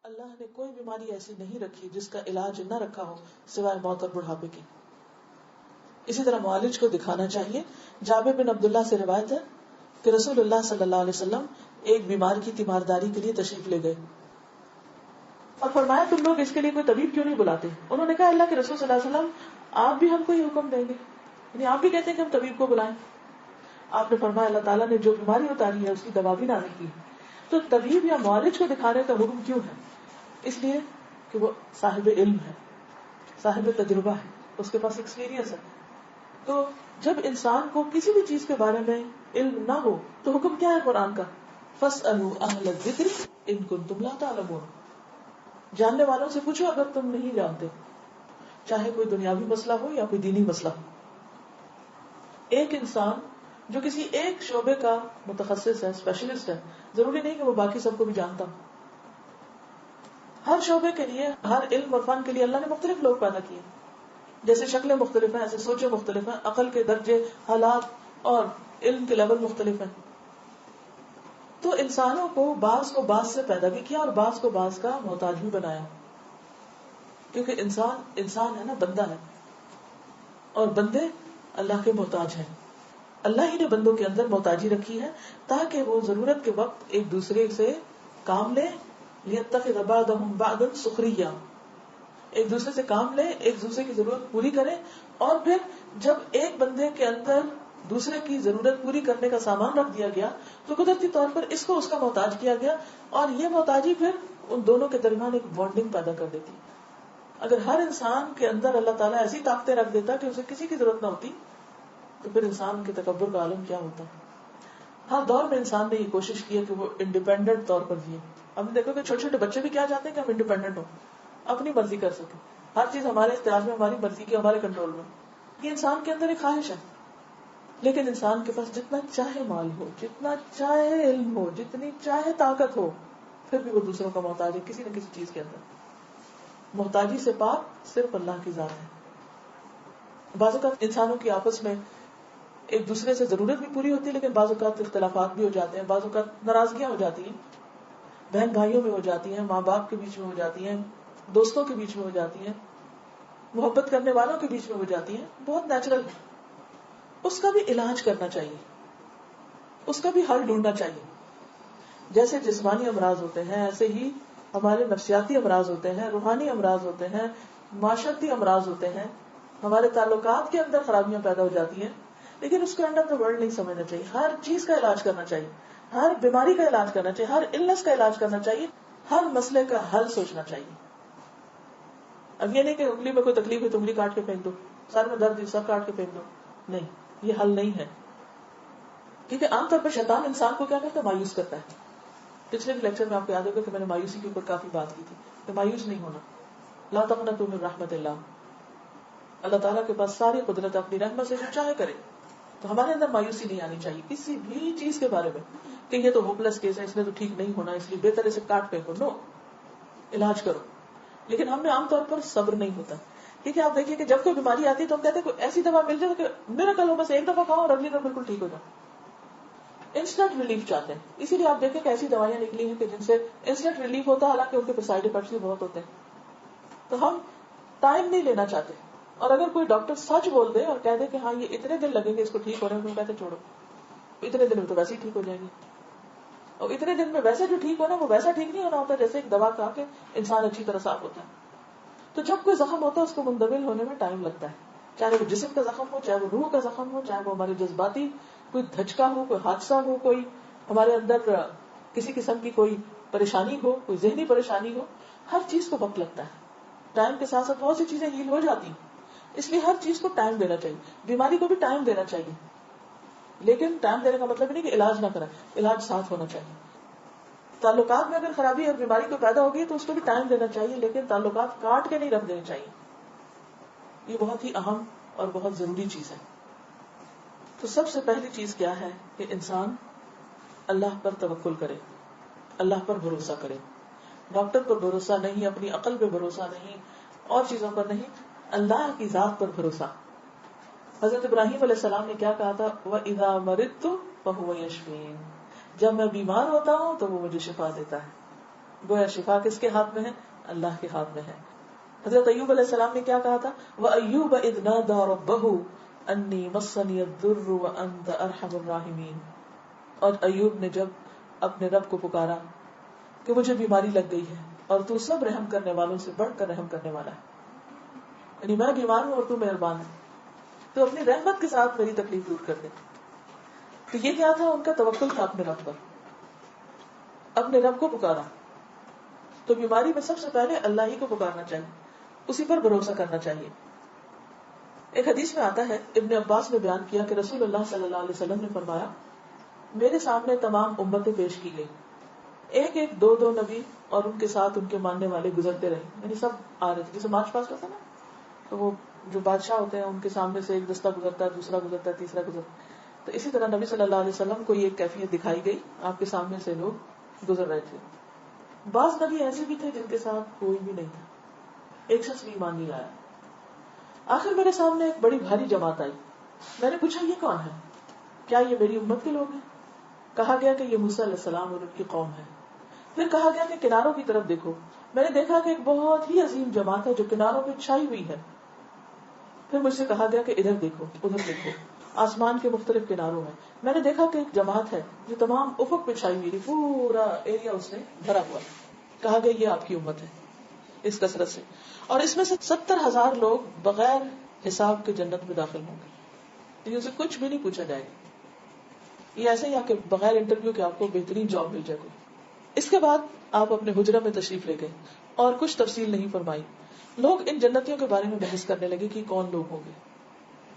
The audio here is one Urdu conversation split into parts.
اللہ نے کوئی بیماری ایسی نہیں رکھی جس کا علاج نہ رکھا ہو سوائے موت اور بڑھاپے کی. اسی طرح معالج کو دکھانا چاہیے. جابر بن عبداللہ سے روایت ہے کہ رسول اللہ صلی اللہ علیہ وسلم ایک بیمار کی تیمارداری کے لیے تشریف لے گئے اور فرمایا تم لوگ اس کے لیے کوئی طبیب کیوں نہیں بلاتے؟ انہوں نے کہا اللہ کے رسول صلی اللہ علیہ وسلم آپ بھی ہم کو یہ حکم دیں گے، یعنی آپ بھی کہتے ہیں کہ ہم طبیب کو بلائیں. آپ نے فرمایا اللہ تعالیٰ نے جو بیماری اتاری ہے اس کی دوا بھی نازل کی ہے. تو طبیب یا معالج کو دکھانے کا حکم کیوں ہے؟ اس لیے کہ وہ صاحب علم ہے، صاحب تجربہ ہے، اس کے پاس ایکسپیرینس ہے. تو جب انسان کو کسی بھی چیز کے بارے میں علم نہ ہو تو حکم کیا ہے قرآن کا؟ فَاسْأَلُوا أَهْلَ الذِّكْرِ إِن كُنتُمْ لَا تَعْلَمُونَ. جاننے والوں سے پوچھو اگر تم نہیں جانتے، چاہے کوئی دنیاوی مسئلہ ہو یا کوئی دینی مسئلہ ہو. ایک انسان جو کسی ایک شعبے کا متخصص ہے، اسپیشلسٹ ہے، ضروری نہیں کہ وہ باقی سب کو بھی جانتا ہو. ہر شعبے کے لیے، ہر علم اور فن کے لیے اللہ نے مختلف لوگ پیدا کیے. جیسے شکلیں مختلف ہیں ایسے سوچیں مختلف ہیں، عقل کے درجے، حالات اور علم کے لیول مختلف ہیں. تو انسانوں کو بعض سے پیدا بھی کیا اور بعض کو بعض کا محتاج بھی بنایا، کیونکہ انسان ہے نا، بندہ ہے، اور بندے اللہ کے محتاج ہیں. اللہ ہی نے بندوں کے اندر محتاجی رکھی ہے تاکہ وہ ضرورت کے وقت ایک دوسرے سے کام لے. لِيَتَّخِذَ بَعْضُهُمْ بَعْضًا سُخْرِيًّا، ایک دوسرے سے کام لے، ایک دوسرے کی ضرورت پوری کرے. اور پھر جب ایک بندے کے اندر دوسرے کی ضرورت پوری کرنے کا سامان رکھ دیا گیا تو قدرتی طور پر اس کو اس کا محتاج کیا گیا، اور یہ محتاجی پھر ان دونوں کے درمیان ایک بانڈنگ پیدا کر دیتی. اگر ہر انسان کے اندر اللہ تعالیٰ ایسی طاقتیں رکھ دیتا کہ اسے کسی کی ضرورت نہ ہوتی تو پھر انسان کے تکبر کا عالم کیا ہوتا. ہر دور میں انسان نے یہ کوشش کی ہے کہ وہ انڈیپینڈنٹ طور پر جیے. ہم نے دیکھو کہ چھوٹے چھوٹے بچے بھی کیا چاہتے ہیں کہ ہم انڈیپینڈنٹ ہوں، اپنی مرضی کر سکیں، ہر چیز ہمارے اختیار میں، ہماری مرضی کی، ہمارے کنٹرول میں. یہ انسان کے اندر ایک خواہش ہے. لیکن انسان کے پاس جتنا چاہے مال ہو، جتنا چاہے علم ہو، جتنی چاہے طاقت ہو، پھر بھی وہ دوسروں کا محتاج ہے کسی نہ کسی چیز کے اندر. محتاجی سے پاک صرف اللہ کی ذات ہے. بعض اوقات انسانوں کی آپس میں ایک دوسرے سے ضرورت بھی پوری ہوتی ہے، لیکن بعض اوقات اختلافات بھی ہو جاتے ہیں، بعض اوقات ناراضگیاں ہو جاتی ہیں، بہن بھائیوں میں ہو جاتی ہیں، ماں باپ کے بیچ میں ہو جاتی ہیں، دوستوں کے بیچ میں ہو جاتی ہیں، محبت کرنے والوں کے بیچ میں ہو جاتی ہیں. بہت نیچرل ہے. اس کا بھی علاج کرنا چاہیے، اس کا بھی حل ڈھونڈنا چاہیے. جیسے جسمانی امراض ہوتے ہیں ایسے ہی ہمارے نفسیاتی امراض ہوتے ہیں، روحانی امراض ہوتے ہیں، معاشرتی امراض ہوتے ہیں. ہمارے تعلقات کے اندر خرابیاں پیدا ہو جاتی ہیں، لیکن اس کو انڈر دا ورلڈ نہیں سمجھنا چاہیے. ہر چیز کا علاج کرنا چاہیے، ہر بیماری کا علاج کرنا چاہیے، ہر النس کا علاج کرنا چاہیے، ہر مسئلے کا حل سوچنا چاہیے. اب یہ نہیں کہ انگلی میں کوئی تکلیف ہے تو انگلی کاٹ کے پھینک دو، سر میں درد ہے سر کاٹ کے پھینک دو. نہیں، یہ حل نہیں ہے. کیونکہ عام طور پر شیطان انسان کو کیا کرتا ہے؟ مایوس کرتا ہے. پچھلے لیکچر میں آپ کو یاد ہوگا کہ میں نے مایوسی کے اوپر کافی بات کی تھی کہ مایوس نہیں ہونا. لا تقنطوا من رحمت اللہ. اللہ تعالیٰ کے پاس ساری قدرت، اپنی رحمت سے جو چاہے کرے. تو ہمارے اندر مایوسی نہیں آنی چاہیے کسی بھی چیز کے بارے میں کہ یہ تو ہوپلس کیس ہے، اس نے تو ٹھیک نہیں ہونا، اس لیے بہتر اسے کاٹ پھینکو. نو، علاج کرو. لیکن ہم میں عام طور پر صبر نہیں ہوتا. ٹھیک ہے، آپ دیکھیے کہ جب کوئی بیماری آتی ہے تو ہم کہتے ہیں کوئی ایسی دوا مل جائے کہ میریکل ہو، بس ایک دفعہ کھاؤ اور اگلی دفعہ بالکل ٹھیک ہو جاؤ. انسٹنٹ ریلیف چاہتے ہیں. اسی لیے آپ دیکھیں کہ ایسی دوائیاں نکلی ہیں کہ جن سے انسٹنٹ ریلیف ہوتا ہے، حالانکہ ان کے سائڈ افیکٹس بھی بہت ہوتے ہیں. تو ہم ٹائم نہیں لینا چاہتے. اور اگر کوئی ڈاکٹر سچ بول دے اور کہہ دے کہ ہاں یہ اتنے دن لگیں گے اس کو ٹھیک ہونے میں، کہتے چھوڑو، اتنے دن میں تو ویسے ہی ٹھیک ہو جائیں گے. اور اتنے دن میں ویسے جو ٹھیک ہونا وہ ویسا ٹھیک نہیں ہونا ہوتا جیسے ایک دوا کھا کے انسان اچھی طرح صاف ہوتا ہے. تو جب کوئی زخم ہوتا ہے اس کو منتقل ہونے میں ٹائم لگتا ہے، چاہے وہ جسم کا زخم ہو، چاہے وہ روح کا زخم ہو، چاہے وہ ہمارے جذباتی کوئی دھچکا ہو، کوئی حادثہ ہو، کوئی ہمارے اندر کسی قسم کی کوئی پریشانی ہو، کوئی ذہنی پریشانی ہو. ہر چیز کو وقت لگتا ہے. ٹائم کے ساتھ ساتھ بہت سی چیزیں ہیل ہو جاتی ہیں. اس لیے ہر چیز کو ٹائم دینا چاہیے. بیماری کو بھی ٹائم دینا چاہیے، لیکن ٹائم دینے کا مطلب نہیں کہ علاج نہ کریں، علاج ساتھ ہونا چاہیے. تعلقات میں اگر خرابی اور بیماری کو پیدا ہوگی تو اس کو بھی ٹائم دینا چاہیے، لیکن تعلقات کاٹ کے نہیں رکھ دینے چاہیے. یہ بہت ہی اہم اور بہت ضروری چیز ہے. تو سب سے پہلی چیز کیا ہے کہ انسان اللہ پر توکل کرے، اللہ پر بھروسہ کرے. ڈاکٹر پر بھروسہ نہیں، اپنی عقل پہ بھروسہ نہیں، اور چیزوں پر نہیں، اللہ کی ذات پر بھروسہ. حضرت ابراہیم علیہ السلام نے کیا کہا تھا؟ وَإِذَا مَرِضْتُ فَهُوَ يَشْفِينِ. جب میں بیمار ہوتا ہوں تو وہ مجھے شفا دیتا ہے. گویا شفا کس کے ہاتھ میں ہے؟ اللہ کے ہاتھ میں ہے. حضرت ایوب علیہ السلام نے کیا کہا تھا؟ وَأَيُّوبَ إِذْ نَادَى رَبَّهُ أَنِّي مَسَّنِيَ الضُّرُّ وَأَنْتَ أَرْحَمُ الرَّاحِمِينَ. اور ایوب نے جب اپنے رب کو پکارا کہ مجھے بیماری لگ گئی ہے اور تو سب رحم کرنے والوں سے بڑھ کر رحم کرنے والا ہے، یعنی میں بیمار ہوں اور تو مہربان ہے، تو اپنی رحمت کے ساتھ میری تکلیف دور کر دے. تو یہ کیا تھا؟ ان کا توکل تھا اپنے رب پر، اپنے رب کو پکارا. تو بیماری میں سب سے پہلے اللہ ہی کو پکارنا چاہیے، اسی پر بھروسہ کرنا چاہیے. ایک حدیث میں آتا ہے، ابن عباس نے بیان کیا کہ رسول اللہ صلی اللہ علیہ وسلم نے فرمایا، میرے سامنے تمام امتیں پیش کی گئی، ایک ایک دو دو نبی اور ان کے ساتھ ان کے ماننے والے گزرتے رہے، یعنی سب آ رہے تھے. جیسے مارچ پاسٹ ہوتا ہے نا، تو وہ جو بادشاہ ہوتے ہیں ان کے سامنے سے ایک دستہ گزرتا ہے، دوسرا گزرتا ہے، تیسرا گزرتا ہے. تو اسی طرح نبی صلی اللہ علیہ وسلم کو یہ کیفیت دکھائی گئی، آپ کے سامنے سے لوگ گزر رہے تھے. بعض نبی ایسے بھی تھے جن کے ساتھ کوئی بھی نہیں تھا، ایک شخص بھی ایمان نہیں لایا. آخر میرے سامنے ایک بڑی بھاری جماعت آئی. میں نے پوچھا یہ کون ہے؟ کیا یہ میری امت کے لوگ ہیں؟ کہا گیا کہ یہ موسیٰ علیہ السلام اور ان کی قوم ہے. پھر کہا گیا کہ کناروں کی طرف دیکھو. میں نے دیکھا کہ ایک بہت ہی عظیم جماعت ہے جو کناروں پہ چھائی ہوئی ہے. پھر مجھ سے کہا گیا کہ ادھر دیکھو، ادھر دیکھو، آسمان کے مختلف کناروں میں. میں نے دیکھا کہ ایک جماعت ہے جو تمام افق پہ چھائی ہوئی، پورا ایریا اس نے بھرا ہوا. کہا گیا یہ آپ کی امت ہے اس کثرت سے، اور اس میں سے 70,000 لوگ بغیر حساب کے جنت میں داخل ہوں گے. ان سے کچھ بھی نہیں پوچھا جائے گا. یہ ایسے ہی کہ بغیر انٹرویو کے آپ کو بہترین جاب مل جائے گی. اس کے بعد آپ اپنے حجرہ میں تشریف لے گئے اور کچھ تفصیل نہیں فرمائی. لوگ ان جنتیوں کے بارے میں بحث کرنے لگے کہ کون لوگ ہوں گے.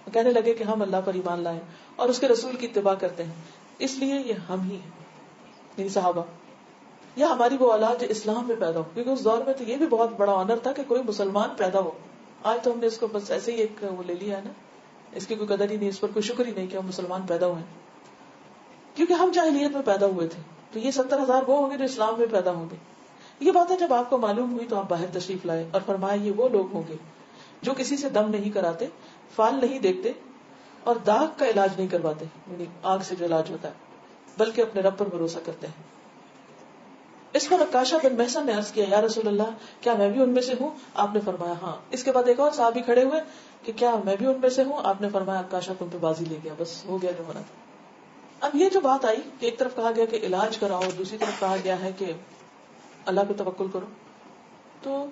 کہنے لگے کہ ہم اللہ پر ایمان لائے اور اس کے رسول کی اتباع کرتے ہیں، اس لیے یہ ہم ہی ہیں، یعنی صحابہ، یا ہماری وہ اولاد جو اسلام میں پیدا ہو. کیونکہ اس دور میں تو یہ بھی بہت بڑا آنر تھا کہ کوئی مسلمان پیدا ہو. آج تو ہم نے اس کو بس ایسے ہی ایک وہ لے لیا ہے نا، اس کی کوئی قدر ہی نہیں، اس پر کوئی شکر ہی نہیں کہ ہم مسلمان پیدا ہوئے، کیونکہ ہم جاہلیت میں پیدا ہوئے تھے. تو یہ 70,000 وہ ہوں گے جو اسلام میں پیدا ہوں گے. یہ باتیں جب آپ کو معلوم ہوئی تو آپ باہر تشریف لائے اور فرمایا یہ وہ لوگ ہوں گے جو کسی سے دم نہیں کراتے، فال نہیں دیکھتے اور داغ کا علاج نہیں کرواتے، یعنی آگ سے جو علاج ہوتا ہے، بلکہ اپنے رب پر بھروسہ کرتے ہیں. اس پر عکاشہ بن محصن نے عرض کیا، یا رسول اللہ کیا میں بھی ان میں سے ہوں؟ آپ نے فرمایا ہاں. اس کے بعد ایک اور صحابی کھڑے ہوئے کہ کیا میں بھی ان میں سے ہوں؟ آپ نے فرمایا عکاشہ تم پہ بازی لے گیا، بس ہو گیا جو ہونا تھا. اب یہ جو بات آئی کہ ایک طرف کہا گیا کہ علاج کراؤ، دوسری طرف کہا گیا ہے کہ اللہ پہ توکل کرو، تو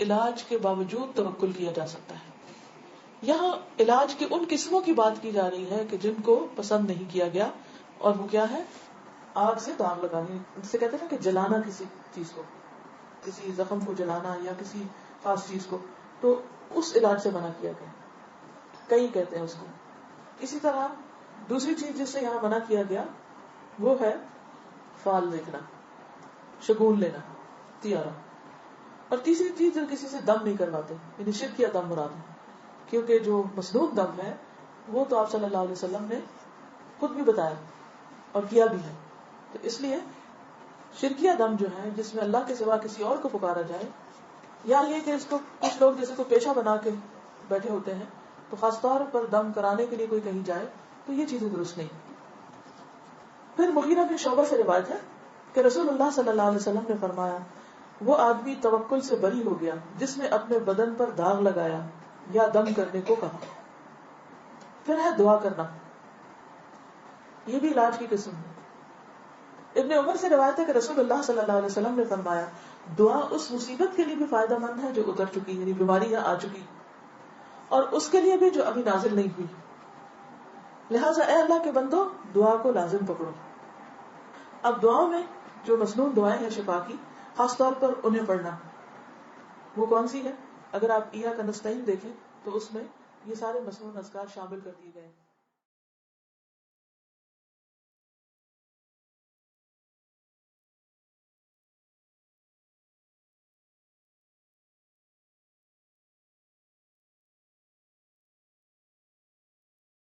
علاج کے باوجود توکل کیا جا سکتا ہے. یہاں علاج کی ان قسموں کی بات کی جا رہی ہے کہ جن کو پسند نہیں کیا گیا، اور وہ کیا ہے؟ آگ سے داغ لگانے، جسے کہتے ہیں کہ جلانا کسی چیز کو، کسی زخم کو جلانا یا کسی خاص چیز کو، تو اس علاج سے منع کیا گیا. کئی کہتے ہیں اس کو. اسی طرح دوسری چیز جس سے یہاں منع کیا گیا وہ ہے فال دیکھنا، شگون لینا، تیارہ. اور تیسری چیز جو کسی سے دم نہیں کرواتے، یعنی شرکیہ دم مراد ہے، کیونکہ جو مسنون دم ہے وہ تو آپ صلی اللہ علیہ وسلم نے خود بھی بتایا اور کیا بھی ہے. تو اس لیے شرکیہ دم جو ہے جس میں اللہ کے سوا کسی اور کو پکارا جائے، یا یہ کہ اس کو کچھ لوگ جیسے کوئی پیشہ بنا کے بیٹھے ہوتے ہیں، تو خاص طور پر دم کرانے کے لیے کوئی کہیں جائے تو یہ چیزیں درست نہیں. پھر مغیرہ بن شعبہ سے روایت ہے کہ رسول اللہ صلی اللہ علیہ وسلم نے فرمایا، وہ آدمی توکل سے بری ہو گیا جس نے اپنے بدن پر داغ لگایا یا دم کرنے کو کہا. پھر ہے دعا کرنا، یہ بھی علاج کی قسم ہے. ابن عمر سے روایت ہے کہ رسول اللہ صلی اللہ علیہ وسلم نے فرمایا، دعا اس مصیبت کے لیے بھی فائدہ مند ہے جو اتر چکی، یعنی بیماری آ چکی، اور اس کے لیے بھی جو ابھی نازل نہیں ہوئی. لہٰذا اے اللہ کے بندو دعا کو لازم پکڑو. اب دعاؤں میں جو مسنون دعائیں ہیں شفا کی، خاص طور پر انہیں پڑھنا. وہ کون سی ہے؟ اگر آپ ایاک نستعین دیکھیں تو اس میں یہ سارے مسنون اذکار شامل کر دیے گئے ہیں.